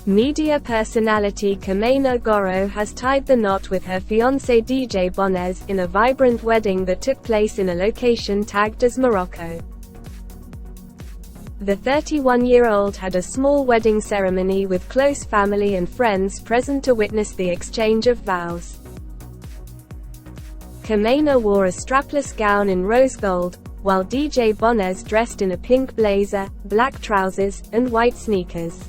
Media personality Kamene Goro has tied the knot with her fiancé DJ Bonez in a vibrant wedding that took place in a location tagged as Morocco. The 31-year-old had a small wedding ceremony with close family and friends present to witness the exchange of vows. Kamene wore a strapless gown in rose gold, while DJ Bonez dressed in a pink blazer, black trousers, and white sneakers.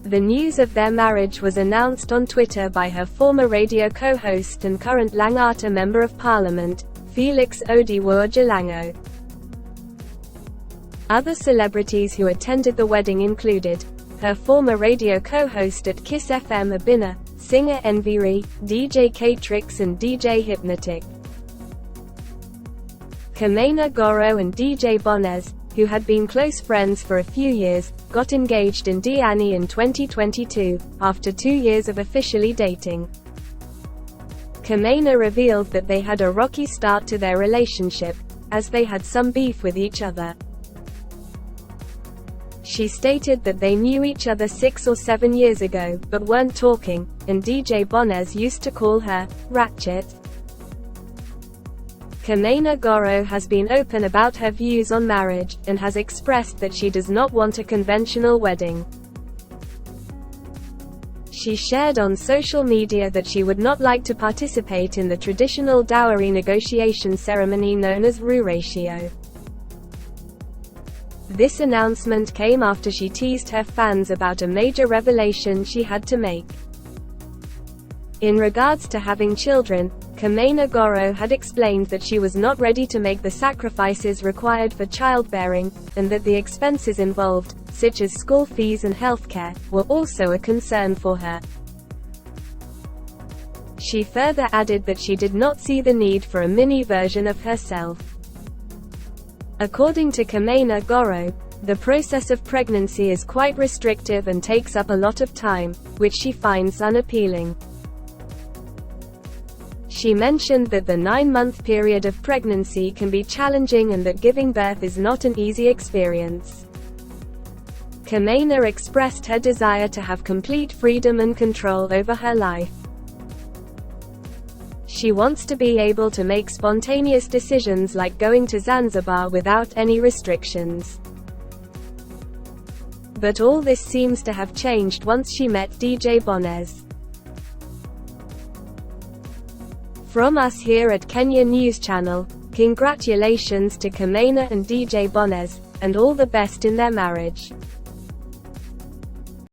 The news of their marriage was announced on Twitter by her former radio co-host and current Langata Member of Parliament, Felix Odiwuor-Jalango. Other celebrities who attended the wedding included her former radio co-host at Kiss FM Abina, singer Enviri, DJ K-Trix and DJ Hypnotic. Kamene Goro and DJ Bonez, who had been close friends for a few years, got engaged in Diani in 2022, after 2 years of officially dating. Kamene revealed that they had a rocky start to their relationship, as they had some beef with each other. She stated that they knew each other 6 or 7 years ago, but weren't talking, and DJ Bonez used to call her Ratchet. Kamene Goro has been open about her views on marriage, and has expressed that she does not want a conventional wedding. She shared on social media that she would not like to participate in the traditional dowry negotiation ceremony known as Ruratio. This announcement came after she teased her fans about a major revelation she had to make. In regards to having children, Kamene Goro had explained that she was not ready to make the sacrifices required for childbearing, and that the expenses involved, such as school fees and healthcare, were also a concern for her. She further added that she did not see the need for a mini version of herself. According to Kamene Goro, the process of pregnancy is quite restrictive and takes up a lot of time, which she finds unappealing. She mentioned that the 9-month period of pregnancy can be challenging and that giving birth is not an easy experience. Kamene expressed her desire to have complete freedom and control over her life. She wants to be able to make spontaneous decisions like going to Zanzibar without any restrictions. But all this seems to have changed once she met DJ Bonez. From us here at Kenya News Channel, congratulations to Kamene and DJ Bonez, and all the best in their marriage.